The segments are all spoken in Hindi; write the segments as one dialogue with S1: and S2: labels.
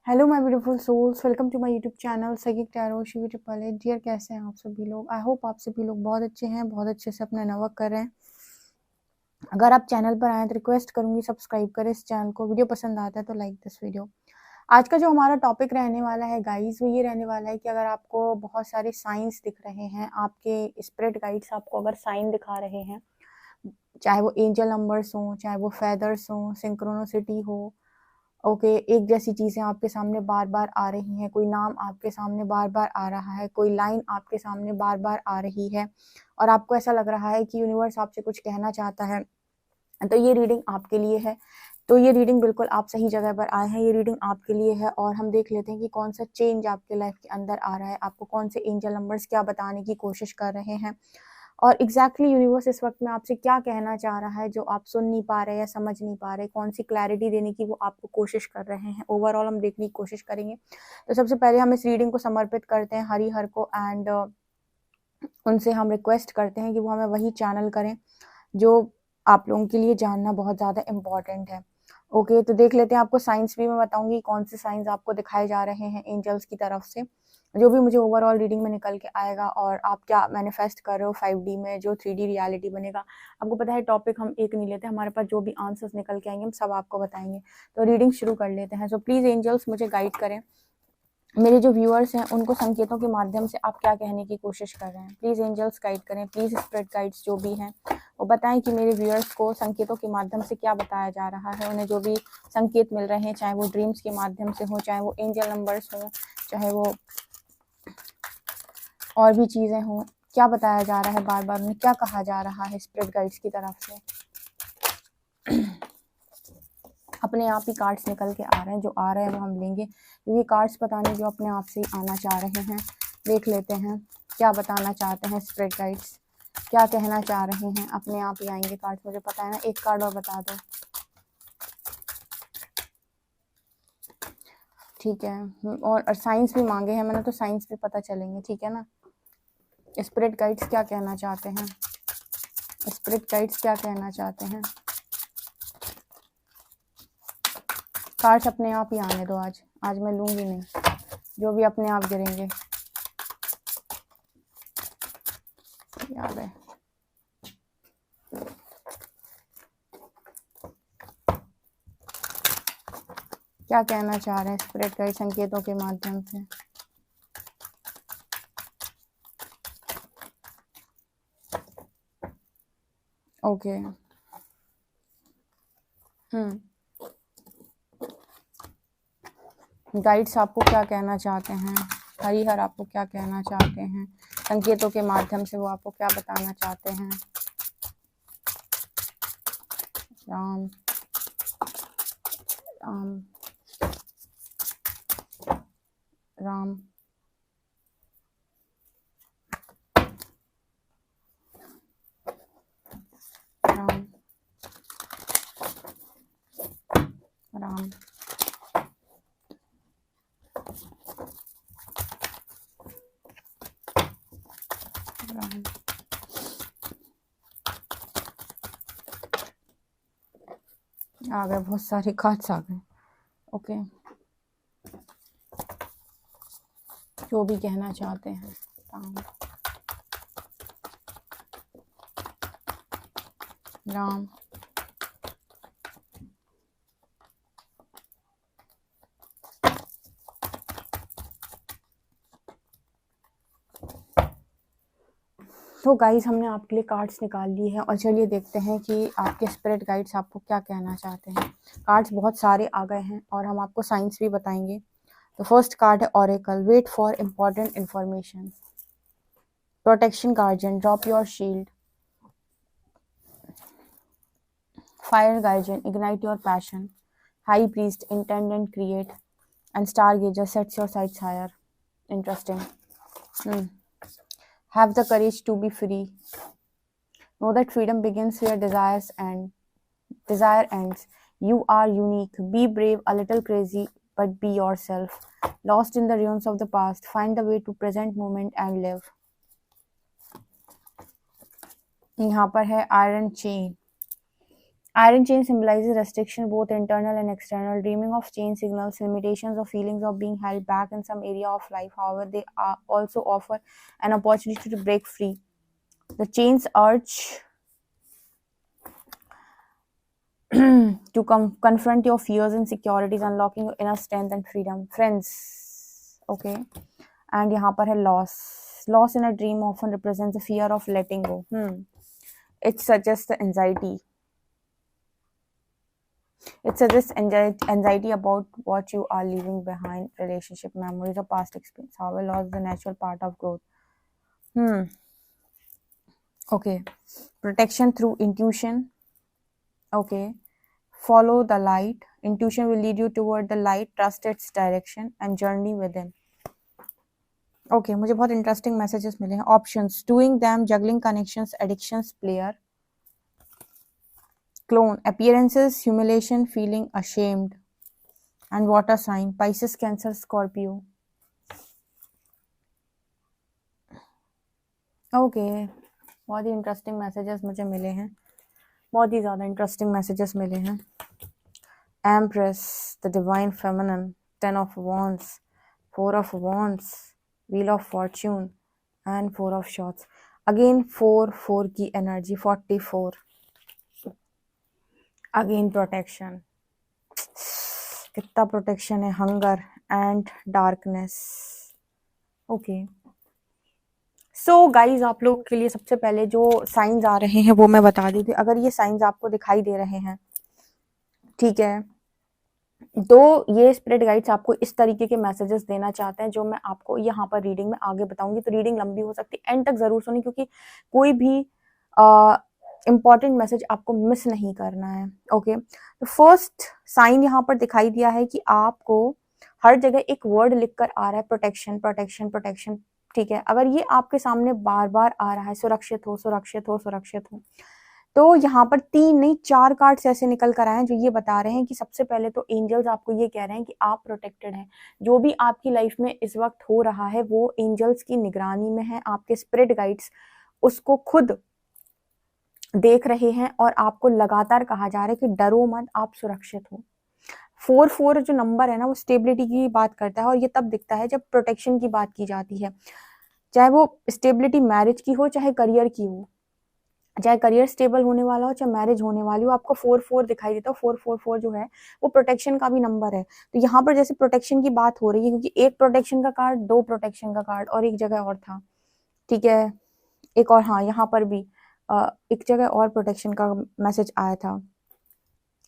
S1: Hello my beautiful souls, welcome to my YouTube channel psychic tarot Shivi triple eight. Dear, कैसे हैं आप सभी लोग? आई होप आप सभी लोग बहुत अच्छे हैं, बहुत अच्छे से अपना वर्क कर रहे हैं। अगर आप चैनल पर आए तो रिक्वेस्ट करूंगी सब्सक्राइब करें इस चैनल को। वीडियो पसंद आता है तो लाइक दिस वीडियो। आज का जो हमारा टॉपिक रहने वाला है गाइस, वो ये रहने वाला है कि अगर आपको बहुत सारे साइंस दिख रहे हैं, आपके स्पिरिट गाइड्स आपको अगर साइन दिखा रहे हैं, चाहे वो एंजल नंबर्स हो, चाहे वो फेदर्स हो, सिंक्रोनिसिटी हो, ओके, एक जैसी चीजें आपके सामने बार बार आ रही हैं, कोई नाम आपके सामने बार बार आ रहा है, कोई लाइन आपके सामने बार बार आ रही है और आपको ऐसा लग रहा है कि यूनिवर्स आपसे कुछ कहना चाहता है, तो ये रीडिंग आपके लिए है। तो ये रीडिंग बिल्कुल आप सही जगह पर आए हैं, ये रीडिंग आपके लिए है। और हम देख लेते हैं कि कौन सा चेंज आपके लाइफ के अंदर आ रहा है, आपको कौन से एंजल नंबर्स क्या बताने की कोशिश कर रहे हैं और एग्जैक्टली यूनिवर्स इस वक्त में आपसे क्या कहना चाह रहा है जो आप सुन नहीं पा रहे या समझ नहीं पा रहे, कौन सी क्लैरिटी देने की वो आपको कोशिश कर रहे हैं। ओवरऑल हम देखने की कोशिश करेंगे। तो सबसे पहले हम इस रीडिंग को समर्पित करते हैं हरिहर को एंड उनसे हम रिक्वेस्ट करते हैं कि वो हमें वही चैनल करें जो आप लोगों के लिए जानना बहुत ज़्यादा इम्पॉर्टेंट है। ओके, तो देख लेते हैं। आपको साइंस भी मैं बताऊंगी कौन से साइंस आपको दिखाए जा रहे हैं एंजल्स की तरफ से, जो भी मुझे ओवरऑल रीडिंग में निकल के आएगा। और आप क्या मैनिफेस्ट कर रहे हो 5D में, जो 3D रियलिटी बनेगा। आपको पता है टॉपिक हम एक नहीं लेते, हमारे पास जो भी आंसर्स निकल के आएंगे हम सब आपको बताएंगे। तो रीडिंग शुरू कर लेते हैं। सो प्लीज़ एंजल्स मुझे गाइड करें, मेरे जो व्यूअर्स हैं उनको संकेतों के माध्यम से आप क्या कहने की कोशिश कर रहे हैं। प्लीज़ एंजल्स गाइड करें, प्लीज़ स्पिरिट गाइड्स जो भी हैं वो बताएं कि मेरे व्यूअर्स को संकेतों के माध्यम से क्या बताया जा रहा है। उन्हें जो भी संकेत मिल रहे हैं, चाहे वो ड्रीम्स के माध्यम से हो, चाहे वो एंजल नंबर्स हो, चाहे वो और भी चीज़ें हों, क्या बताया जा रहा है, बार बार उन्हें क्या कहा जा रहा है स्पिरिट गाइड्स की तरफ से। अपने आप ही कार्ड्स निकल के आ रहे हैं, जो आ रहे हैं वो हम लेंगे, क्योंकि कार्ड्स बताने जो अपने आप से ही आना चाह रहे हैं। देख लेते हैं क्या बताना चाहते हैं स्पिरिट गाइड्स, क्या कहना चाह रहे हैं। अपने आप ही आएंगे कार्ड्स, मुझे पता है ना। एक कार्ड और बता दो, ठीक है। और साइंस भी मांगे हैं मैंने, तो साइंस भी पता चलेंगे, ठीक है ना। स्पिरिट गाइड्स क्या कहना चाहते हैं, स्पिरिट गाइड्स क्या कहना चाहते हैं। कार्ड्स अपने आप ही आने दो। आज मैं लूंगी नहीं, जो भी अपने आप गिरेंगे। याद है, क्या कहना चाह रहे हैं स्पिरिट गाइड संकेतों के माध्यम से। ओके, गाइड्स आपको क्या कहना चाहते हैं, हरिहर आपको क्या कहना चाहते हैं संकेतों के माध्यम से, वो आपको क्या बताना चाहते हैं। राम राम राम राम राम राम। आ गए, बहुत सारे कार्ड्स आ गए। ओके, जो भी कहना चाहते हैं। राम राम तो गाइस, हमने आपके लिए कार्ड्स निकाल लिए हैं और चलिए देखते हैं कि आपके स्पिरिट गाइड्स आपको क्या कहना चाहते हैं। कार्ड्स बहुत सारे आ गए हैं और हम आपको साइंस भी बताएंगे। तो फर्स्ट कार्ड है oracle, wait for important information. Protection guardian, drop your shield. Fire guardian, ignite your passion. High priest, intend and create. And star gazer, sets your sights higher. Interesting. Have the courage to be free. Know that freedom begins where desire ends. You are unique. Be brave, a little crazy, but be yourself. Lost in the ruins of the past, find the way to present moment and live. यहाँ पर है iron chain, Iron chain symbolizes restriction, both internal and external. Dreaming of chain signals limitations or feelings of being held back in some area of life. However, they also offer an opportunity to break free. The chains urge to confront your fears and insecurities, unlocking your inner strength and freedom. Friends, okay. And यहाँ पर है loss. Loss in a dream often represents the fear of letting go. It suggests the anxiety. It suggests anxiety about what you are leaving behind, relationship, memories, or past experience. However, loss is a natural part of growth. Okay. Protection through intuition. Okay. Follow the light. Intuition will lead you toward the light. Trust its direction and journey within. Okay, मुझे बहुत interesting messages मिले हैं. Options: doing them, juggling connections, addictions, player. Clone: appearances, humiliation, feeling ashamed. And water sign: Pisces, Cancer, Scorpio. Okay, बहुत ही इंटरेस्टिंग मैसेजेस मुझे मिले हैं, बहुत ही ज़्यादा इंटरेस्टिंग मैसेजेस मिले हैं. Empress, the divine feminine, 10 of wands, 4 of wands, wheel of fortune and 4 of swords. Again 4 की एनर्जी, 44. अगेन प्रोटेक्शन, कितना प्रोटेक्शन है. Hunger and darkness. Okay, so guys, आप लोगों के लिए सबसे पहले जो साइंस आ रहे हैं वो मैं बता दी थी. अगर ये साइंस आपको दिखाई दे रहे हैं, ठीक है, तो ये स्पिरिट गाइड्स आपको इस तरीके के मैसेजेस देना चाहते हैं जो मैं आपको यहाँ पर रीडिंग में आगे बताऊंगी. तो रीडिंग लंबी हो सकती है, एंड तक जरूर सुनी, क्योंकि कोई भी इंपॉर्टेंट मैसेज आपको मिस नहीं करना है. ओके, तो फर्स्ट साइन यहाँ पर दिखाई दिया है कि आपको हर जगह एक वर्ड लिखकर आ रहा है, प्रोटेक्शन प्रोटेक्शन प्रोटेक्शन. ठीक है, अगर ये आपके सामने बार बार आ रहा है, सुरक्षित हो सुरक्षित हो सुरक्षित हो, तो यहाँ पर 3 नहीं 4 कार्ड्स ऐसे निकल कर आए हैं जो ये बता रहे हैं कि सबसे पहले तो एंजल्स आपको ये कह रहे हैं कि आप प्रोटेक्टेड हैं. जो भी आपकी लाइफ में इस वक्त हो रहा है वो एंजल्स की निगरानी में है. आपके स्पिरिट गाइड्स उसको खुद देख रहे हैं और आपको लगातार कहा जा रहा है कि डरो मत, आप सुरक्षित हो. 4 जो नंबर है ना, वो स्टेबिलिटी की बात करता है, और ये तब दिखता है जब प्रोटेक्शन की बात की जाती है. चाहे वो स्टेबिलिटी मैरिज की हो, चाहे करियर की हो, चाहे करियर स्टेबल होने वाला हो, चाहे मैरिज होने वाली हो, आपको 4 दिखाई देता है. 4 जो है वो प्रोटेक्शन का भी नंबर है. तो यहाँ पर जैसे प्रोटेक्शन की बात हो रही है, क्योंकि एक प्रोटेक्शन का कार्ड, 2 प्रोटेक्शन का कार्ड और एक जगह और था. ठीक है, एक और, हाँ, यहाँ पर भी एक जगह और प्रोटेक्शन का मैसेज आया था.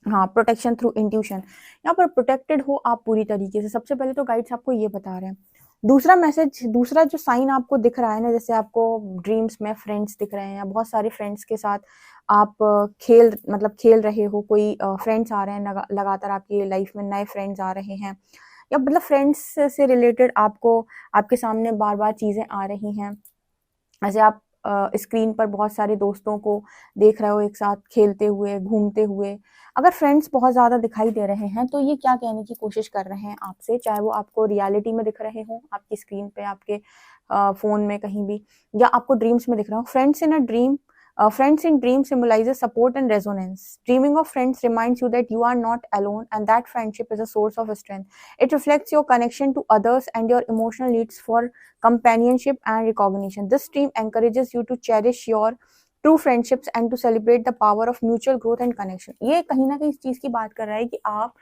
S1: हाँ, प्रोटेक्शन थ्रू इंट्यूशन. यहाँ पर प्रोटेक्टेड हो आप पूरी तरीके से. सबसे पहले तो गाइड्स आपको ये बता रहे हैं. दूसरा मैसेज, दूसरा जो साइन आपको दिख रहा है ना, जैसे आपको ड्रीम्स में फ्रेंड्स दिख रहे हैं, या बहुत सारे फ्रेंड्स के साथ आप खेल रहे हो, कोई फ्रेंड्स आ रहे हैं लगातार आपकी लाइफ में, नए फ्रेंड्स आ रहे हैं, या मतलब फ्रेंड्स से रिलेटेड आपको आपके सामने बार बार चीज़ें आ रही हैं. ऐसे आप स्क्रीन पर बहुत सारे दोस्तों को देख रहे हो एक साथ खेलते हुए, घूमते हुए. अगर फ्रेंड्स बहुत ज़्यादा दिखाई दे रहे हैं तो ये क्या कहने की कोशिश कर रहे हैं आपसे, चाहे वो आपको रियलिटी में दिख रहे हो, आपकी स्क्रीन पे, आपके फ़ोन में, कहीं भी, या आपको ड्रीम्स में दिख रहा हो. Friends in a dream, friends in dream symbolizes support and resonance. Dreaming of friends reminds you that you are not alone and that friendship is a source of strength. It reflects your connection to others and your emotional needs for companionship and recognition. This dream encourages you to cherish your true friendships and to celebrate the power of mutual growth and connection. ये कहीं ना कहीं इस चीज़ की बात कर रहा है कि आप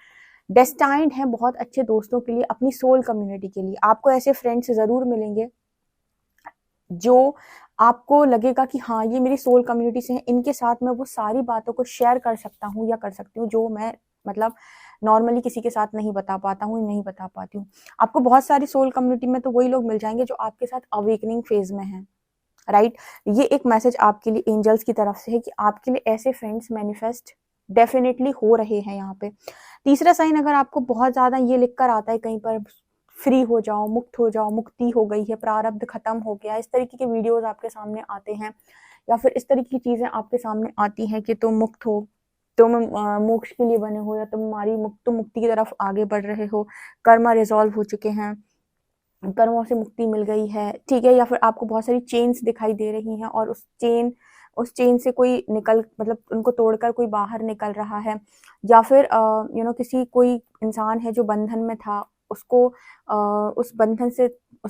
S1: डेस्टाइंड हैं बहुत अच्छे दोस्तों के लिए, अपनी सोल कम्युनिटी के लिए. आपको ऐसे फ्रेंड्स ज़रूर मिलेंगे जो आपको लगेगा कि हाँ, ये मेरी सोल कम्युनिटी से हैं, इनके साथ मैं वो सारी बातों को शेयर कर सकता हूँ या कर सकती हूँ जो मैं मतलब नॉर्मली किसी के साथ नहीं बता पाता हूँ, नहीं बता पाती हूँ. आपको बहुत सारी सोल कम्युनिटी में तो वही लोग मिल जाएंगे जो आपके साथ अवेकनिंग फेज में हैं, राइट. ये एक मैसेज आपके लिए एंजल्स की तरफ से है कि आपके लिए ऐसे फ्रेंड्स मैनिफेस्ट डेफिनेटली हो रहे हैं यहाँ पे. तीसरा साइन, अगर आपको बहुत ज़्यादा ये लिख कर आता है कहीं पर, फ्री हो जाओ, मुक्त हो जाओ, मुक्ति हो गई है, प्रारब्ध खत्म हो गया, इस तरीके के वीडियोस आपके सामने आते हैं, या फिर इस तरीके की चीज़ें आपके सामने आती हैं कि तुम मुक्त हो, तुम मोक्ष के लिए बने हो, या तुम मुक्ति की तरफ आगे बढ़ रहे हो, कर्म रिजॉल्व हो चुके हैं, कर्मों से मुक्ति मिल गई है, ठीक है. या फिर आपको बहुत सारी चेन्स दिखाई दे रही हैं और उस चेन उस चेन से कोई निकल मतलब उनको तोड़कर कोई बाहर निकल रहा है, या फिर किसी कोई इंसान है जो बंधन में था, उसको उस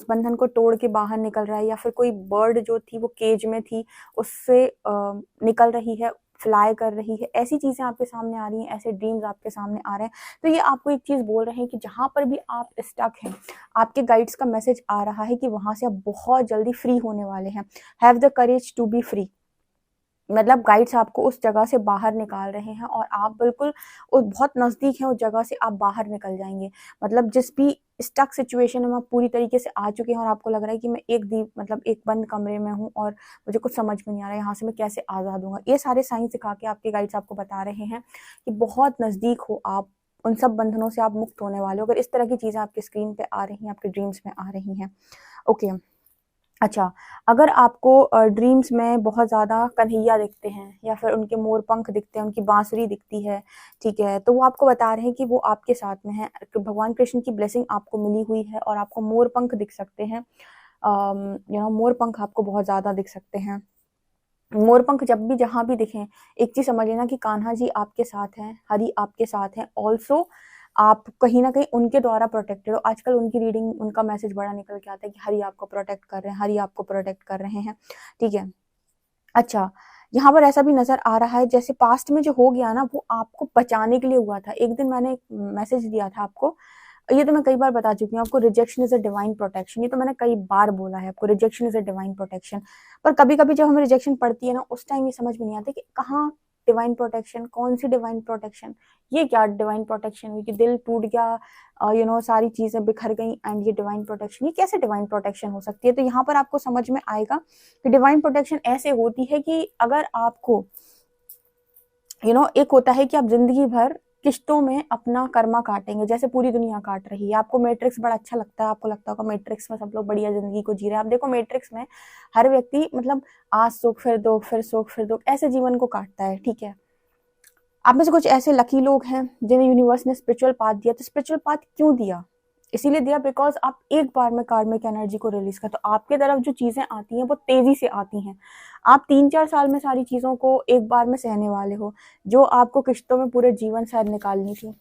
S1: बंधन को तोड़ के बाहर निकल रहा है, या फिर कोई बर्ड जो थी वो केज में थी, उससे निकल रही है, फ्लाई कर रही है। ऐसी चीज़ें आपके सामने आ रही हैं, ऐसे ड्रीम्स आपके सामने आ रहे हैं। तो ये आपको एक चीज़ बोल रहे हैं कि जहाँ पर भी आप स्टक हैं, आपके गाइड्स का मैसेज आ रहा है कि वहाँ से आप बहुत जल्दी फ्री होने वाले हैं। Have the courage to be free. मतलब गाइड्स आपको उस जगह से बाहर निकाल रहे हैं और आप बिल्कुल बहुत नज़दीक हैं उस जगह से, आप बाहर निकल जाएंगे। मतलब जिस भी स्टक सिचुएशन में आप पूरी तरीके से आ चुके हैं और आपको लग रहा है कि मैं एक बंद कमरे में हूँ और मुझे कुछ समझ में नहीं आ रहा है, यहाँ से मैं कैसे आज़ाद हूँगा। ये सारे साइन सिखा के आपके गाइड्स आपको बता रहे हैं कि बहुत नज़दीक हो आप, उन सब बंधनों से आप मुक्त होने वाले हो। अगर इस तरह की चीज़ें आपके स्क्रीन पे आ रही हैं, आपके ड्रीम्स में आ रही हैं। ओके, अच्छा, अगर आपको ड्रीम्स में बहुत ज़्यादा कन्हैया दिखते हैं या फिर उनके मोर पंख दिखते हैं, उनकी बांसुरी दिखती है, ठीक है, तो वो आपको बता रहे हैं कि वो आपके साथ में है। भगवान कृष्ण की ब्लेसिंग आपको मिली हुई है और आपको मोर पंख दिख सकते हैं। मोर पंख आपको बहुत ज़्यादा दिख सकते हैं। मोर पंख जब भी जहाँ भी दिखें, एक चीज़ समझ लेना कि कान्हा जी आपके साथ हैं, हरि आपके साथ हैं। ऑल्सो आप कहीं न कहीं उनके द्वारा प्रोटेक्टेड हो। आजकल उनकी रीडिंग, उनका मैसेज बड़ा निकल के आता है कि हरि आपको प्रोटेक्ट कर रहे हैं, हरि आपको प्रोटेक्ट कर रहे हैं, ठीक है। अच्छा, यहाँ पर ऐसा भी नज़र आ रहा है जैसे पास्ट में जो हो गया ना, वो आपको बचाने के लिए हुआ था। एक दिन मैंने एक मैसेज दिया था आपको, ये तो मैं कई बार बता चुकी हूँ आपको, rejection is a divine protection. ये तो मैंने कई बार बोला है आपको, rejection is a divine protection. पर कभी-कभी जब हमें रिजेक्शन पड़ती है ना, उस टाइम ये समझ में नहीं आता कि कहाँ डिवाइन प्रोटेक्शन, कौन सी डिवाइन प्रोटेक्शन, ये क्या डिवाइन प्रोटेक्शन हुई कि दिल टूट गया, सारी चीज़ें बिखर गई एंड ये डिवाइन प्रोटेक्शन, ये कैसे डिवाइन प्रोटेक्शन हो सकती है। तो यहाँ पर आपको समझ में आएगा कि डिवाइन प्रोटेक्शन ऐसे होती है कि अगर आपको एक होता है कि आप जिंदगी भर किश्तों में अपना कर्मा काटेंगे, जैसे पूरी दुनिया काट रही है। आपको मैट्रिक्स बड़ा अच्छा लगता है, आपको लगता होगा मैट्रिक्स में सब लोग बढ़िया जिंदगी को जी रहे हैं। आप देखो मैट्रिक्स में हर व्यक्ति मतलब आज सुख फिर दुख, फिर सुख फिर दुख, ऐसे जीवन को काटता है, ठीक है। आप में से कुछ ऐसे लकी लोग हैं जिन्हें यूनिवर्स ने स्पिरिचुअल पाथ दिया। तो स्पिरिचुअल पाथ क्यों दिया? इसीलिए दिया बिकॉज आप एक बार में कार्मिक एनर्जी को रिलीज कर, तो आपके तरफ जो चीजें आती हैं वो तेजी से आती हैं। आप 3-4 साल में सारी चीजों को एक बार में सहने वाले हो, जो आपको किश्तों में पूरे जीवन शायद निकालनी थी,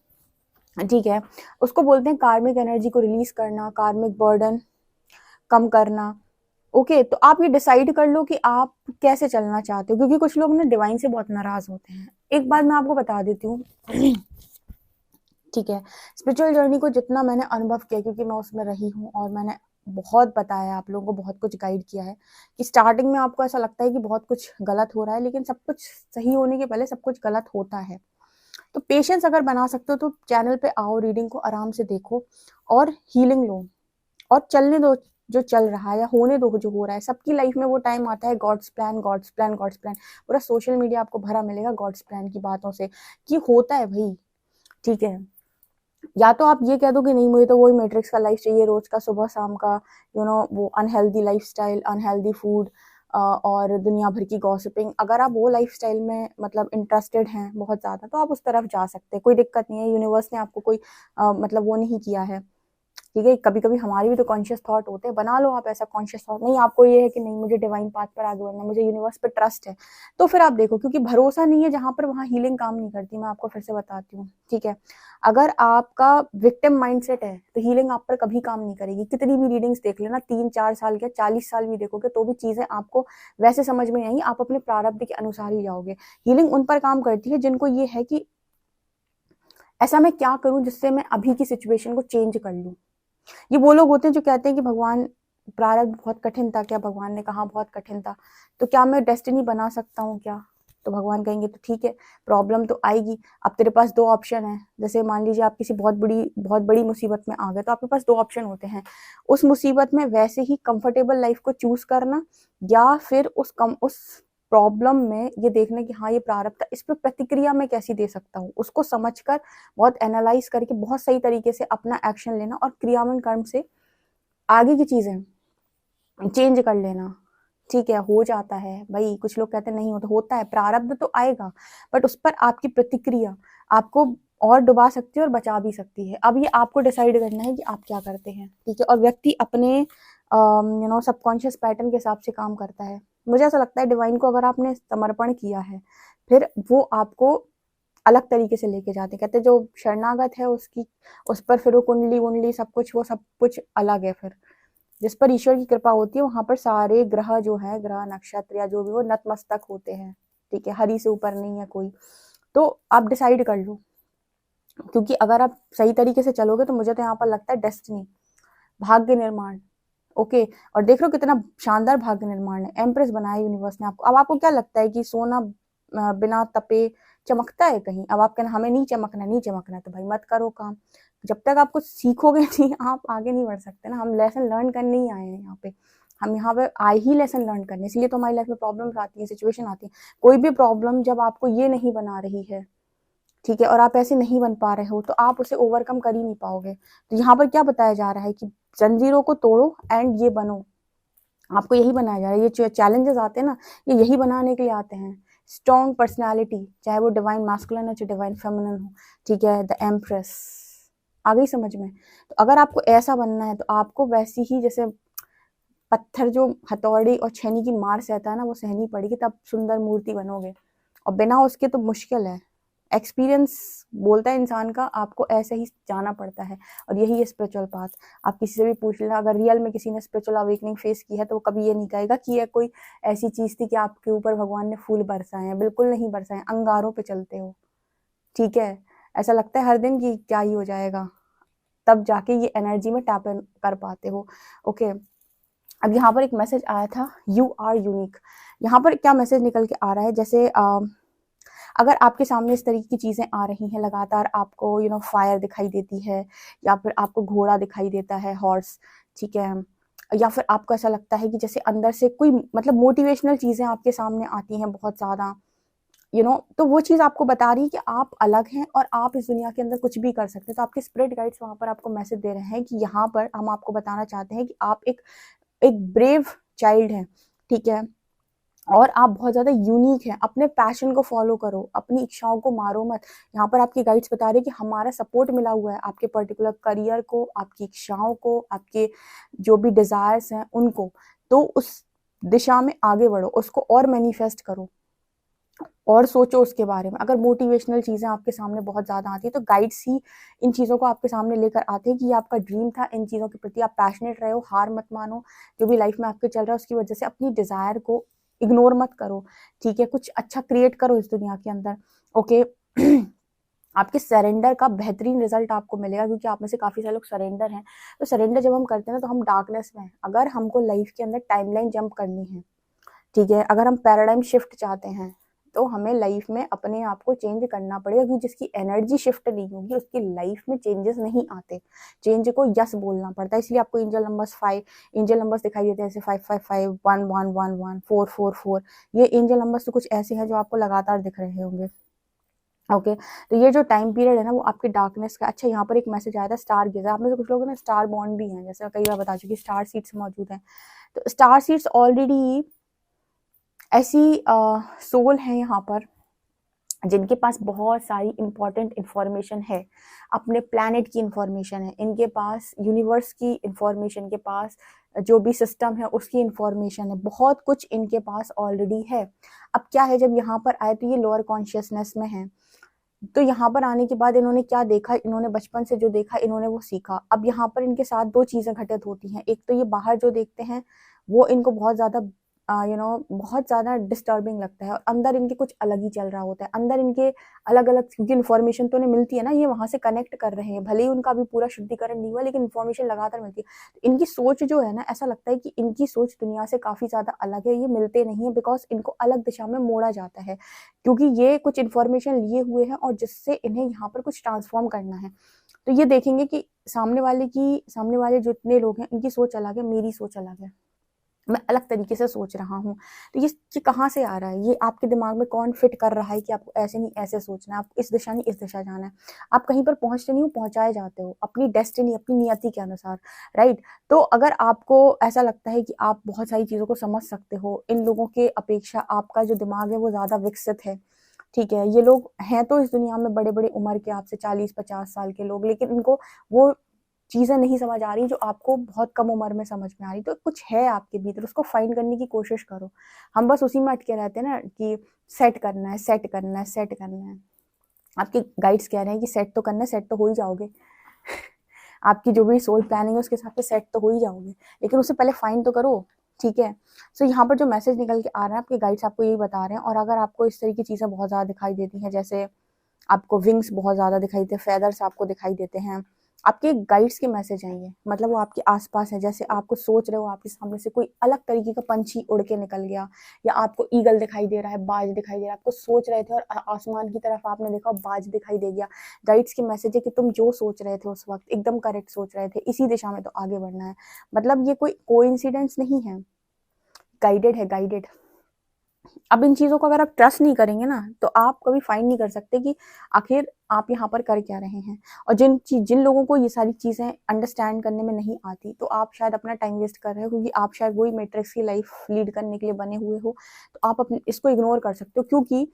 S1: ठीक है। उसको बोलते हैं कार्मिक एनर्जी को रिलीज करना, कार्मिक बर्डन कम करना। ओके, तो आप ये डिसाइड कर लो कि आप कैसे चलना चाहते हो, क्योंकि कुछ लोग ना डिवाइन से बहुत नाराज होते हैं। एक बात मैं आपको बता देती हूँ ठीक है, स्पिरिचुअल जर्नी को जितना मैंने अनुभव किया, क्योंकि मैं उसमें रही हूँ और मैंने बहुत बताया आप लोगों को, बहुत कुछ गाइड किया है कि स्टार्टिंग में आपको ऐसा लगता है कि बहुत कुछ गलत हो रहा है, लेकिन सब कुछ सही होने के पहले सब कुछ गलत होता है। तो पेशेंस अगर बना सकते हो तो चैनल पे आओ, रीडिंग को आराम से देखो और हीलिंग लो और चलने दो जो चल रहा है, या होने दो जो हो रहा है। सबकी लाइफ में वो टाइम आता है, God's plan God's plan God's plan. पूरा सोशल मीडिया आपको भरा मिलेगा गॉड्स प्लान की बातों से कि होता है भाई, ठीक है। या तो आप ये कह दो कि नहीं मुझे तो वही मैट्रिक्स का लाइफ चाहिए, रोज का सुबह शाम का वो अनहेल्दी लाइफस्टाइल, अनहेल्दी फूड और दुनिया भर की गॉसिपिंग। अगर आप वो लाइफस्टाइल में मतलब इंटरेस्टेड हैं बहुत ज़्यादा, तो आप उस तरफ जा सकते हैं, कोई दिक्कत नहीं है। यूनिवर्स ने आपको कोई मतलब वो नहीं किया है, ठीक है। कभी कभी हमारी भी तो कॉन्शियस थॉट होते हैं, बना लो आप ऐसा कॉन्शियस थॉट। नहीं, आपको ये है कि नहीं मुझे डिवाइन पाथ पर आगे बढ़ना, मुझे यूनिवर्स पे ट्रस्ट है, तो फिर आप देखो, क्योंकि भरोसा नहीं है जहां पर, वहां हीलिंग काम नहीं करती। मैं आपको फिर से बताती हूँ, ठीक है। अगर आपका विक्टिम माइंडसेट है तो हीलिंग आप पर कभी काम नहीं करेगी। कितनी भी रीडिंग्स देख लेना, 3-4 साल के 40 साल भी देखोगे तो भी चीजें आपको वैसे समझ में नहीं आएंगी, आप अपने प्रारब्ध के अनुसार ही जाओगे। हीलिंग उन पर काम करती है जिनको ये है कि ऐसा मैं क्या करूं जिससे मैं अभी की सिचुएशन को चेंज कर लूं। ये वो लोग होते हैं जो कहते हैं कि भगवान प्रारब्ध बहुत कठिन था, क्या भगवान ने कहा बहुत कठिन था, तो क्या मैं डेस्टिनी बना सकता हूँ क्या? तो भगवान कहेंगे तो ठीक है, प्रॉब्लम तो आएगी। अब तेरे पास 2 ऑप्शन है, जैसे मान लीजिए आप किसी बहुत बड़ी मुसीबत में आ गए, तो आपके पास 2 ऑप्शन होते हैं। उस मुसीबत में वैसे ही कंफर्टेबल लाइफ को चूज करना, या फिर उस प्रॉब्लम में ये देखना कि हाँ ये प्रारब्ध था, इस पर प्रतिक्रिया मैं कैसी दे सकता हूँ, उसको समझकर बहुत एनालाइज करके बहुत सही तरीके से अपना एक्शन लेना और क्रियावन कर्म से आगे की चीजें चेंज कर लेना, ठीक है। हो जाता है भाई, कुछ लोग कहते हैं नहीं होता है, प्रारब्ध तो आएगा, बट उस पर आपकी प्रतिक्रिया आपको और डुबा सकती है और बचा भी सकती है। अब ये आपको डिसाइड करना है कि आप क्या करते हैं, ठीक है। और व्यक्ति अपने सबकॉन्शियस पैटर्न के हिसाब से काम करता है, मुझे ऐसा लगता है डिवाइन को अगर आपने समर्पण किया है, फिर वो आपको अलग तरीके से लेके जाते हैं। कहते हैं जो शरणागत है उसकी, उस पर फिर वो कुंडली वुंडली सब कुछ, वो सब कुछ अलग है। फिर जिस पर ईश्वर की कृपा होती है वहां पर सारे ग्रह जो है, ग्रह नक्षत्र या जो भी, वो नतमस्तक होते हैं। ठीक है, हरि से ऊपर नहीं है कोई। तो आप डिसाइड कर लो, क्योंकि अगर आप सही तरीके से चलोगे तो मुझे तो यहाँ पर लगता है डेस्टिनी, भाग्य निर्माण। ओके, और देख लो कितना शानदार भाग्य निर्माण है, एम्प्रेस बनाया यूनिवर्स ने आपको। अब आपको क्या लगता है कि सोना बिना तपे चमकता है कहीं? अब आप कहना हमें नहीं चमकना, नहीं चमकना, तो भाई मत करो काम। जब तक आप कुछ सीखोगे नहीं, आप आगे नहीं बढ़ सकते ना। हम लेसन लर्न करने ही आए हैं यहाँ पे, हम यहाँ पे आए ही लेसन लर्न करने, इसलिए तो हमारी लाइफ में प्रॉब्लम्स आती है, सिचुएशन आती है। कोई भी प्रॉब्लम जब आपको ये नहीं बना रही है, ठीक है, और आप ऐसे नहीं बन पा रहे हो, तो आप उसे ओवरकम कर ही नहीं पाओगे। तो यहाँ पर क्या बताया जा रहा है कि जंजीरों को तोड़ो एंड ये बनो। आपको यही बनाया जा रहा है, ये जो चैलेंजेस आते हैं ना, ये यही बनाने के लिए आते हैं। स्ट्रॉन्ग पर्सनालिटी, चाहे वो डिवाइन मैस्कुलिन हो चाहे डिवाइन फेमिनिन हो, ठीक है, द एम्प्रेस। आ गई समझ में? तो अगर आपको ऐसा बनना है तो आपको वैसी ही, जैसे पत्थर जो हथौड़ी और छेनी की मार सहता है ना, वो सहनी पड़ेगी, तब सुंदर मूर्ति बनोगे। और बिना उसके तो मुश्किल है। एक्सपीरियंस बोलता है इंसान का, आपको ऐसे ही जाना पड़ता है, और यही है स्पिरिचुअल पाथ। आप किसी से भी पूछ लेना, अगर रियल में किसी ने स्पिरिचुअल अवेकनिंग फेस की है, तो वो कभी ये नहीं कहेगा कि ये कोई ऐसी चीज थी कि आपके ऊपर भगवान ने फूल बरसाए हैं। बिल्कुल नहीं बरसाए, अंगारों पे चलते हो। ठीक है, ऐसा लगता है हर दिन कि क्या ही हो जाएगा, तब जाके ये एनर्जी में टैप इन कर पाते हो। ओके, अब यहाँ पर एक मैसेज आया था, यू आर यूनिक। यहाँ पर क्या मैसेज निकल के आ रहा है, जैसे अगर आपके सामने इस तरीके की चीजें आ रही हैं लगातार, आपको फायर दिखाई देती है, या फिर आपको घोड़ा दिखाई देता है, हॉर्स, ठीक है, या फिर आपको ऐसा लगता है कि जैसे अंदर से कोई मतलब मोटिवेशनल चीजें आपके सामने आती हैं बहुत ज्यादा, तो वो चीज आपको बता रही है कि आप अलग हैं और आप इस दुनिया के अंदर कुछ भी कर सकते हैं। तो आपके स्पिरिट गाइड्स वहां पर आपको मैसेज दे रहे हैं कि यहाँ पर हम आपको बताना चाहते हैं कि आप एक ब्रेव चाइल्ड हैं, ठीक है, और आप बहुत ज्यादा यूनिक हैं। अपने पैशन को फॉलो करो, अपनी इच्छाओं को मारो मत। यहाँ पर आपके गाइड्स बता रहे हैं कि हमारा सपोर्ट मिला हुआ है आपके पर्टिकुलर करियर को, आपकी इच्छाओं को, आपके जो भी डिजायर्स हैं उनको। तो उस दिशा में आगे बढ़ो, उसको और मैनिफेस्ट करो और सोचो उसके बारे में। अगर मोटिवेशनल चीजें आपके सामने बहुत ज्यादा आती है, तो गाइड्स ही इन चीजों को आपके सामने लेकर आते हैं कि ये आपका ड्रीम था, इन चीजों के प्रति आप पैशनेट रहे हो, हार मत मानो। जो भी लाइफ में आपके चल रहा है उसकी वजह से अपनी डिजायर को इग्नोर मत करो, ठीक है, कुछ अच्छा क्रिएट करो इस दुनिया के अंदर। ओके, आपके सरेंडर का बेहतरीन रिजल्ट आपको मिलेगा, क्योंकि आप में से काफी सारे लोग सरेंडर हैं। तो सरेंडर जब हम करते हैं ना, तो हम डार्कनेस में हैं। अगर हमको लाइफ के अंदर टाइमलाइन जंप करनी है, ठीक है, अगर हम पैराडाइम शिफ्ट चाहते हैं, तो हमें लाइफ में अपने आप को चेंज करना पड़ेगा, क्योंकि जिसकी एनर्जी शिफ्ट नहीं होगी उसकी लाइफ में चेंजेस नहीं आते। चेंज को यस बोलना पड़ता है। इसलिए आपको एंजल नंबर्स 5 एंजल नंबर्स दिखाई देते हैं, जैसे 555 1111 444। ये एंजल नंबर्स तो कुछ ऐसे हैं जो आपको लगातार दिख रहे होंगे। ओके, तो ये जो टाइम पीरियड है ना, वो आपके डार्कनेस का। अच्छा, यहाँ पर एक मैसेज आया था स्टार गेजर। आप में से कुछ लोग ना स्टार बॉन्ड भी हैं, जैसे कई बार बता चुकी, स्टार सीड्स मौजूद हैं। तो स्टार सीड्स ऑलरेडी ऐसी सोल है यहाँ पर जिनके पास बहुत सारी इंपॉर्टेंट इंफॉर्मेशन है, अपने प्लैनेट की इंफॉर्मेशन है इनके पास, यूनिवर्स की इंफॉर्मेशन के पास, जो भी सिस्टम है उसकी इंफॉर्मेशन है, बहुत कुछ इनके पास ऑलरेडी है। अब क्या है, जब यहाँ पर आए तो ये लोअर कॉन्शियसनेस में है। तो यहाँ पर आने के बाद इन्होंने क्या देखा, इन्होंने बचपन से जो देखा इन्होंने वो सीखा। अब यहाँ पर इनके साथ दो चीजें घटित होती हैं। एक तो ये बाहर जो देखते हैं वो इनको बहुत ज्यादा बहुत ज्यादा डिस्टर्बिंग लगता है, और अंदर इनके कुछ अलग ही चल रहा होता है। अंदर इनके अलग अलग, क्योंकि इन्फॉर्मेशन तो उन्हें मिलती है ना, ये वहां से कनेक्ट कर रहे हैं, भले ही उनका अभी पूरा शुद्धिकरण नहीं हुआ, लेकिन इन्फॉर्मेशन लगातार मिलती है। तो इनकी सोच जो है ना, ऐसा लगता है कि इनकी सोच दुनिया से काफी ज्यादा अलग है, ये मिलते नहीं है, बिकॉज इनको अलग दिशा में मोड़ा जाता है, क्योंकि ये कुछ इन्फॉर्मेशन लिए हुए हैं और जिससे इन्हें यहाँ पर कुछ ट्रांसफॉर्म करना है। तो ये देखेंगे कि सामने वाले जो इतने लोग हैं, इनकी सोच अलग है, मेरी सोच अलग है, मैं अलग तरीके से सोच रहा हूँ। तो ये कहाँ से आ रहा है, ये आपके दिमाग में कौन फिट कर रहा है कि आपको ऐसे नहीं ऐसे सोचना है, आपको इस दिशा नहीं इस दिशा जाना है। आप कहीं पर पहुंचते नहीं हो, पहुंचाए जाते हो अपनी डेस्टिनी, अपनी नियति के अनुसार, राइट। तो अगर आपको ऐसा लगता है कि आप बहुत सारी चीजों को समझ सकते हो, इन लोगों के अपेक्षा आपका जो दिमाग है वो ज्यादा विकसित है, ठीक है। ये लोग हैं तो इस दुनिया में बड़े बड़े उम्र के, आपसे 40-50 साल के लोग, लेकिन इनको वो चीज़ें नहीं समझ आ रही जो आपको बहुत कम उम्र में समझ में आ रही, तो कुछ है आपके भीतर, उसको फाइंड करने की कोशिश करो। हम बस उसी में अटके रहते हैं ना कि सेट करना है, सेट करना है, सेट करना है। आपके गाइड्स कह रहे हैं कि सेट तो करना है, सेट तो हो ही जाओगे। आपकी जो भी सोल प्लानिंग है उसके हिसाब से सेट तो हो ही जाओगे, लेकिन उससे पहले फाइंड तो करो, ठीक है। सो यहाँ पर जो मैसेज निकल के आ रहा है, आपके गाइड्स आपको यही बता रहे हैं। और अगर आपको इस तरह की चीज़ें बहुत ज़्यादा दिखाई देती हैं, जैसे आपको विंग्स बहुत ज़्यादा दिखाई देते हैं, फेदर्स आपको दिखाई देते हैं, आपके गाइड्स के मैसेज हैं ये, मतलब वो आपके आसपास है। जैसे आपको सोच रहे हो आपके सामने से कोई अलग तरीके का पंछी उड़ के निकल गया, या आपको ईगल दिखाई दे रहा है, बाज दिखाई दे रहा है, आपको सोच रहे थे और आसमान की तरफ आपने देखा बाज दिखाई दे गया। गाइड्स के मैसेज है कि तुम जो सोच रहे थे उस वक्त एकदम करेक्ट सोच रहे थे, इसी दिशा में तो आगे बढ़ना है। मतलब ये कोई कोइंसिडेंस नहीं है, गाइडेड है, गाइडेड। अब इन चीज़ों को अगर आप ट्रस्ट नहीं करेंगे ना, तो आप कभी फाइंड नहीं कर सकते कि आखिर आप यहाँ पर कर क्या रहे हैं। और जिन लोगों को ये सारी चीज़ें अंडरस्टैंड करने में नहीं आती, तो आप शायद अपना टाइम वेस्ट कर रहे हो, क्योंकि आप शायद वही मैट्रिक्स की लाइफ लीड करने के लिए बने हुए हो। तो आप अपने इसको इग्नोर कर सकते हो, क्योंकि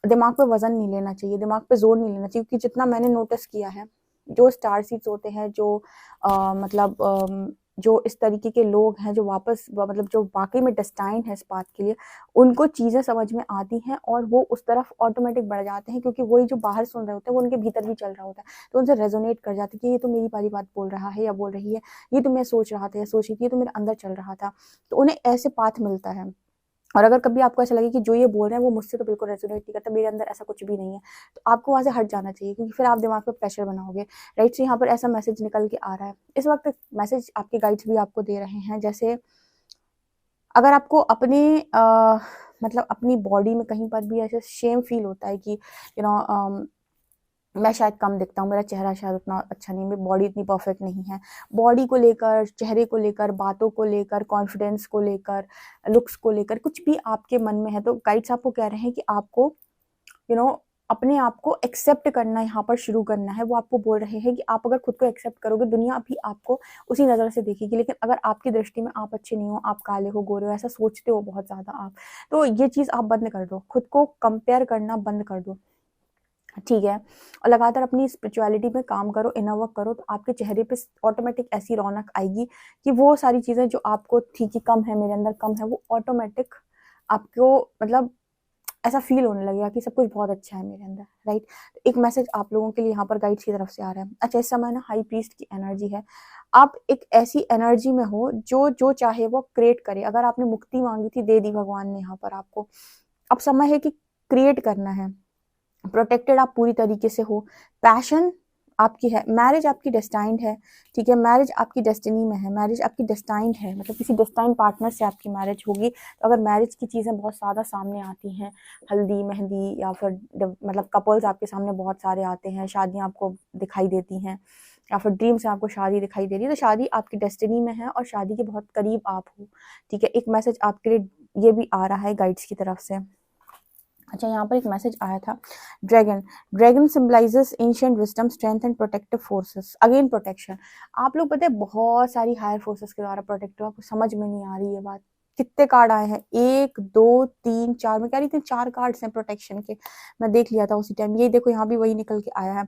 S1: दिमाग पे वजन नहीं लेना चाहिए, दिमाग पे जोर नहीं लेना चाहिए। क्योंकि जितना मैंने नोटिस किया है, जो स्टार सीड्स होते हैं, जो मतलब जो इस तरीके के लोग हैं, जो मतलब जो वाकई में डेस्टाइंड है इस बात के लिए, उनको चीज़ें समझ में आती हैं और वो उस तरफ ऑटोमेटिक बढ़ जाते हैं, क्योंकि वही जो बाहर सुन रहे होते हैं वो उनके भीतर भी चल रहा होता है। तो उनसे रेजोनेट कर जाते हैं कि ये तो मेरी वाली बात बोल रहा है या बोल रही है, ये तो मैं सोच रहा था या सोच रही थी, ये तो मेरे अंदर चल रहा था। तो उन्हें ऐसे पाथ मिलता है। और अगर कभी आपको ऐसा लगे कि जो ये बोल रहे हैं वो मुझसे तो बिल्कुल रेजोनेट नहीं करता, मेरे अंदर ऐसा कुछ भी नहीं है, तो आपको वहाँ से हट जाना चाहिए, क्योंकि फिर आप दिमाग पे प्रेशर बनाओगे, राइट। तो यहाँ पर ऐसा मैसेज निकल के आ रहा है इस वक्त। मैसेज आपके गाइड्स भी आपको दे रहे हैं, जैसे अगर आपको अपने मतलब अपनी बॉडी में कहीं पर भी ऐसे शेम फील होता है कि मैं शायद कम दिखता हूँ, मेरा चेहरा शायद उतना अच्छा नहीं, मेरी बॉडी इतनी परफेक्ट नहीं है, बॉडी को लेकर, चेहरे को लेकर, बातों को लेकर, कॉन्फिडेंस को लेकर, लुक्स को लेकर, कुछ भी आपके मन में है, तो गाइड्स आपको कह रहे हैं कि आपको अपने आप को एक्सेप्ट करना यहाँ पर शुरू करना है। वो आपको बोल रहे हैं कि आप अगर खुद को एक्सेप्ट करोगे, दुनिया भी आपको उसी नज़र से देखेगी। लेकिन अगर आपकी दृष्टि में आप अच्छे नहीं हो, आप काले हो, गोरे हो, ऐसा सोचते हो बहुत ज़्यादा आप, तो ये चीज़ आप बंद कर दो, खुद को कंपेयर करना बंद कर दो, ठीक है। और लगातार अपनी स्पिरिचुअलिटी पे काम करो, इनर वर्क करो, तो आपके चेहरे पे ऑटोमेटिक ऐसी रौनक आएगी कि वो सारी चीज़ें जो आपको थी कि कम है, मेरे अंदर कम है, वो ऑटोमेटिक आपको मतलब ऐसा फील होने लगेगा कि सब कुछ बहुत अच्छा है मेरे अंदर, राइट। तो एक मैसेज आप लोगों के लिए यहाँ पर गाइड्स की तरफ से आ रहा है। अच्छा, इस समय ना हाई प्रीस्ट की एनर्जी है, आप एक ऐसी एनर्जी में हो जो जो चाहे वो क्रिएट करे। अगर आपने मुक्ति मांगी थी, दे दी भगवान ने यहाँ पर आपको, अब समय है कि क्रिएट करना है। प्रोटेक्टेड आप पूरी तरीके से हो, पैशन आपकी है, मैरिज आपकी डेस्टाइंड है, ठीक है। मैरिज आपकी डेस्टिनी में है, मैरिज आपकी डेस्टाइंड है, मतलब किसी डेस्टाइंड पार्टनर से आपकी मैरिज होगी। तो अगर मैरिज की चीज़ें बहुत ज़्यादा सामने आती हैं, हल्दी मेहंदी, या फिर मतलब कपल्स आपके सामने बहुत सारे आते हैं, शादियाँ आपको दिखाई देती हैं, या फिर ड्रीम से आपको शादी दिखाई दे रही है, तो शादी आपकी डेस्टिनी में है और शादी के बहुत करीब आप हो, ठीक है। एक मैसेज आपके लिए ये भी आ रहा है गाइड्स की तरफ से। अच्छा, यहाँ पर एक मैसेज आया था, dragon. Dragon symbolizes ancient wisdom, strength and protective forces. Again protection. आप लोग पता है बहुत सारी हायर फोर्सेस के द्वारा प्रोटेक्ट हो, आपको समझ में नहीं आ रही है बात। कितने कार्ड आए हैं, 1 2 3 4, मैं कह रही थी 4 कार्ड्स हैं प्रोटेक्शन के, मैं देख लिया था उसी टाइम। ये देखो यहाँ भी वही निकल के आया है।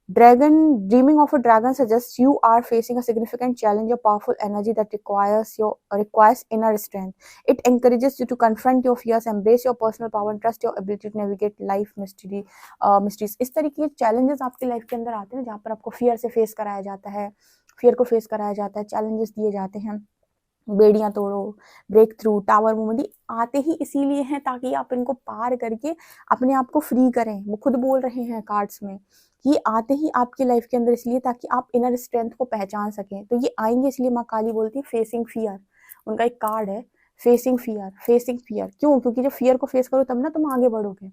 S1: Dragon, dreaming of a dragon suggests you are facing a significant challenge or powerful energy that requires inner strength. It encourages you to confront your fears, embrace your personal power, and trust your ability to navigate life mysteries. इस तरीके के challenges आपकी लाइफ के अंदर आते हैं जहाँ पर आपको fear से फेस कराया जाता है, fear को फेस कराया जाता है, challenges दिए जाते हैं, बेड़ियां तोड़ो, ब्रेक थ्रू, टावर मूवमेंट, आते ही इसीलिए हैं ताकि आप इनको पार करके अपने आप को फ्री करें। वो खुद बोल रहे हैं कार्ड्स में, ये आते ही आपकी लाइफ के अंदर इसलिए ताकि आप इनर स्ट्रेंथ को पहचान सकें। तो ये आएंगे इसलिए माँ काली बोलती है फेसिंग फियर, उनका एक कार्ड है फेसिंग फियर। फेसिंग फियर क्यों? क्योंकि जब फियर को फेस करो तब ना तुम आगे बढ़ोगे,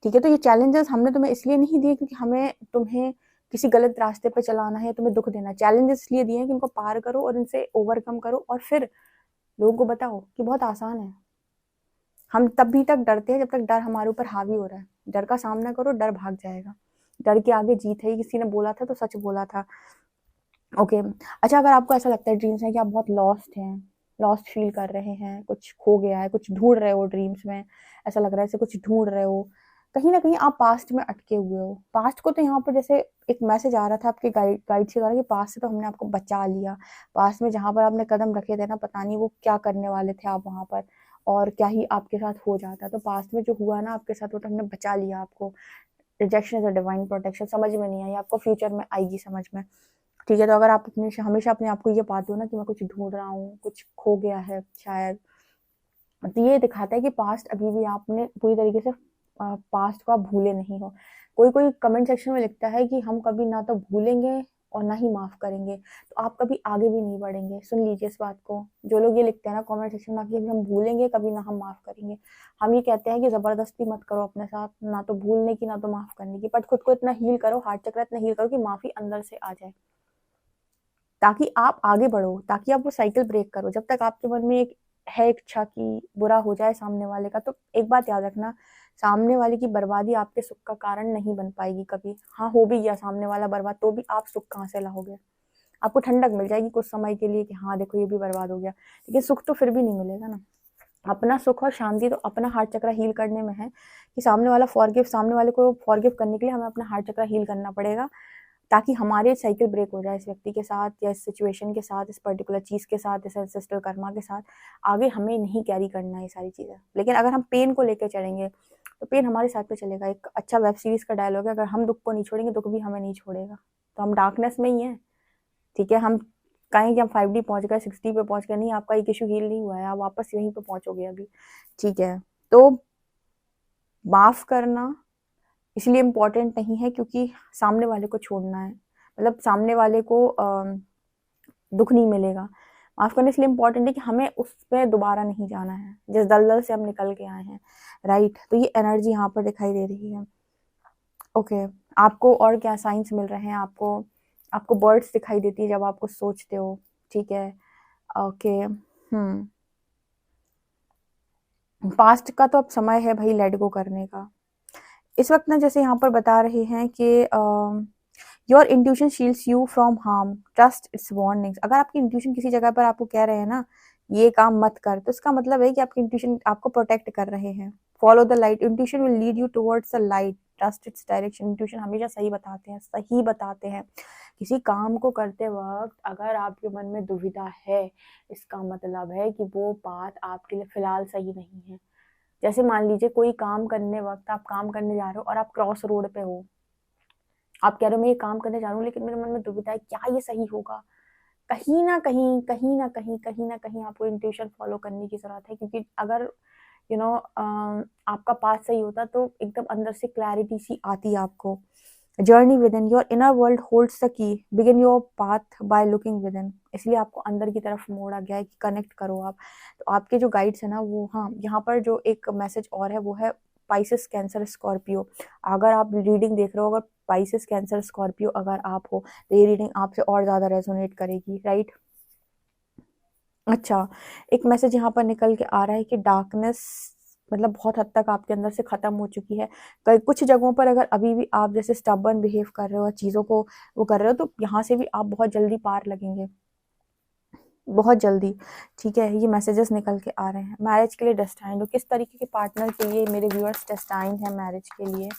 S1: ठीक है। तो ये चैलेंजेस हमने तुम्हें इसलिए नहीं दिए क्योंकि हमें तुम्हें किसी गलत रास्ते पर चलाना है, तुम्हें दुख देना। चैलेंजेस इसलिए दिए हैं कि इनको पार करो और इनसे ओवरकम करो, और फिर लोगों को बताओ कि बहुत आसान है। हम तभी तक डरते हैं जब तक डर हमारे ऊपर हावी हो रहा है। डर का सामना करो, डर भाग जाएगा। डर के आगे जीत है, किसी ने बोला था तो सच बोला था। ओके। अच्छा, अगर आपको ऐसा लगता है ड्रीम्स में कि आप बहुत लॉस्ट हैं, लॉस्ट फील कर रहे हैं, कुछ खो गया है, कुछ ढूंढ रहे हो ड्रीम्स में, ऐसा लग रहा है जैसे कुछ ढूंढ रहे हो, कहीं ना कहीं आप पास्ट में अटके हुए हो। पास्ट को तो यहाँ पर जैसे एक मैसेज आ रहा था आपके गाइड से द्वारा कि पास्ट से तो हमने आपको बचा लिया, पास्ट में जहाँ पर आपने कदम रखे थे ना, पता नहीं वो क्या करने वाले थे आप वहां पर, और क्या ही आपके साथ हो जाता। तो पास्ट में जो हुआ ना आपके साथ, वो तो हमने बचा लिया आपको। Rejection is a divine protection समझ में नहीं आई, आपको फ्यूचर में आएगी समझ में। ठीक है, तो अगर आप अपने हमेशा अपने आप को ये पाते हो ना कि मैं कुछ ढूंढ रहा हूँ, कुछ खो गया है शायद, तो ये दिखाता है कि पास्ट अभी भी आपने पूरी तरीके से पास्ट को आप भूले नहीं हो। कोई कोई कमेंट सेक्शन में लिखता है कि हम कभी ना तो भूलेंगे और ना ही माफ करेंगे, तो आप कभी आगे भी नहीं बढ़ेंगे। सुन लीजिए इस बात को, जो लोग ये लिखते हैं ना कमेंट सेक्शन में कि अभी हम भूलेंगे कभी ना हम माफ करेंगे, हम ये कहते हैं कि जबरदस्ती मत करो अपने साथ, ना तो भूलने की ना तो माफ करने की, बट खुद को इतना हील करो, हार्ट चक्र इतना हील करो कि माफी अंदर से आ जाए, ताकि आप आगे बढ़ो, ताकि आप वो साइकिल ब्रेक करो। जब तक आपके मन में एक है इच्छा कि बुरा हो जाए सामने वाले का, तो एक बात याद रखना, सामने वाले की बर्बादी आपके सुख का कारण नहीं बन पाएगी कभी। हाँ, हो भी गया सामने वाला बर्बाद, तो भी आप सुख कहाँ से लाओगे? आपको ठंडक मिल जाएगी कुछ समय के लिए कि हाँ देखो ये भी बर्बाद हो गया, लेकिन सुख तो फिर भी नहीं मिलेगा ना। अपना सुख और शांति तो अपना हार्ट चक्र हील करने में है, कि सामने वाले को फॉरगिव करने के लिए हमें अपना हार्ट चक्र हील करना पड़ेगा, ताकि हमारी साइकिल ब्रेक हो जाए इस व्यक्ति के साथ, या इस सिचुएशन के साथ, इस पर्टिकुलर चीज़ के साथ, इस एंसेस्ट्रल कर्मा के साथ। आगे हमें नहीं कैरी करना है ये सारी चीज़ें। लेकिन अगर हम पेन को लेकर चलेंगे, तो पेन हमारे साथ में चलेगा। एक अच्छा वेब सीरीज का डायलॉग है, अगर हम दुख को नहीं छोड़ेंगे, दुख भी हमें नहीं छोड़ेगा। तो हम डार्कनेस में ही हैं, ठीक है। हम कहें कि हम 5D पहुंच गए, 6D पे पहुंच गए, नहीं, आपका एक इशू हील नहीं हुआ है, आप वापस यहीं पे पहुंचोगे अभी, ठीक है। तो माफ करना इसलिए इम्पोर्टेंट नहीं है क्योंकि सामने वाले को छोड़ना है, मतलब सामने वाले को दुख नहीं मिलेगा। माफ करना इसलिए इम्पोर्टेंट है कि हमें उस पर दोबारा नहीं जाना है, जिस दलदल से हम निकल के आए हैं, राइट। तो ये एनर्जी यहाँ पर दिखाई दे रही है। ओके, आपको और क्या साइंस मिल रहे हैं? आपको बर्ड्स दिखाई देती है जब आपको सोचते हो, ठीक है। ओके, पास्ट का तो अब समय है भाई लेट गो करने का। इस वक्त ना जैसे यहाँ पर बता रहे हैं कि your intuition shields you from harm, trust it's warnings. अगर आपकी इंट्यूशन किसी जगह पर आपको कह रहे हैं ना ये काम मत कर, तो इसका मतलब है कि आपकी इंट्यूशन आपको प्रोटेक्ट कर रहे हैं। Follow the light, intuition will lead you towards the light, trust its direction. Intuition हमेशा सही बताते हैं। किसी काम को करते वक्त अगर आपके मन में दुविधा है, इसका मतलब है कि वो बात आपके लिए फिलहाल सही नहीं है। जैसे मान लीजिए कोई काम करने वक्त आप काम करने जा रहे हो और आप क्रॉस रोड पे हो, आप कह रहे हो मैं ये काम करने जा रहा हूँ, लेकिन मेरे मन में दुविधा है क्या ये सही होगा। कहीं ना कहीं आपको इंट्यूशन फॉलो करने की जरूरत है, क्योंकि अगर आपका पाथ सही होता तो एकदम अंदर से क्लैरिटी सी आती आपको। Journey with in your inner world holds the key, begin your path by looking with in. इसलिए आपको अंदर की तरफ मोड़ा गया है कि कनेक्ट करो आप। तो आपके जो गाइड्स है ना वो, हाँ, यहाँ पर जो एक मैसेज और है वो है पाइसेस कैंसर स्कॉर्पियो। अगर आप रीडिंग देख रहे हो, अगर पाइसेस कैंसर स्कॉर्पियो अगर आप हो, तो ये रीडिंग आपसे और ज्यादा रेजोनेट करेगी, राइट। अच्छा, एक मैसेज यहाँ पर निकल के आ रहा है कि डार्कनेस मतलब बहुत हद तक आपके अंदर से खत्म हो चुकी है। कई कुछ जगहों पर अगर अभी भी आप जैसे स्टबर्न बिहेव कर रहे हो, चीज़ों को वो कर रहे हो, तो यहाँ से भी आप बहुत जल्दी पार लगेंगे, बहुत जल्दी, ठीक है। ये मैसेजेस निकल के आ रहे हैं। मैरिज के लिए डेस्टाइन्ड हो, किस तरीके के पार्टनर के लिए मेरे व्यूअर्स डेस्टाइन्ड है मैरिज के लिए?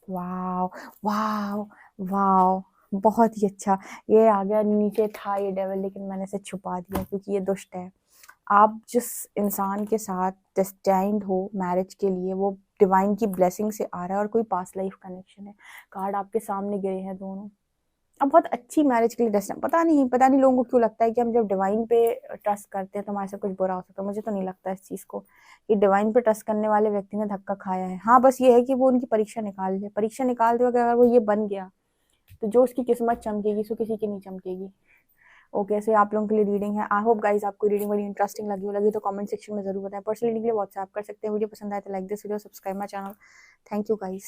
S1: वाह वाह वाह, बहुत ही अच्छा। ये आ गया, नीचे था ये डेविल, लेकिन मैंने इसे छुपा दिया क्योंकि ये दुष्ट है। आप जिस इंसान के साथ डेस्टाइन्ड हो मैरिज के लिए, वो डिवाइन की ब्लेसिंग से आ रहा है और कोई पास्ट लाइफ कनेक्शन है। कार्ड आपके सामने गिरे हैं दोनों। अब बहुत अच्छी मैरिज के लिए डेस्टाइन, पता नहीं लोगों को क्यों लगता है कि हम जब डिवाइन पे ट्रस्ट करते हैं तो हमारे साथ कुछ बुरा हो सकता है। मुझे तो नहीं लगता इस चीज को, कि डिवाइन पे ट्रस्ट करने वाले व्यक्ति ने धक्का खाया है। हाँ, बस ये है कि वो उनकी परीक्षा निकाल दे, अगर वो ये बन गया तो जो उसकी किस्मत चमकेगी सो किसी की नहीं चमकेगी। ओके, सो आप लोगों के लिए रीडिंग है। आई होप गाइज आपको रीडिंग बड़ी इंटरेस्टिंग लगी तो कमेंट सेक्शन में जरूर बताएं। पर्सनली के लिए व्हाट्सएप कर सकते हैं। वीडियो पसंद आए तो like this video, subscribe my channel. Thank you guys.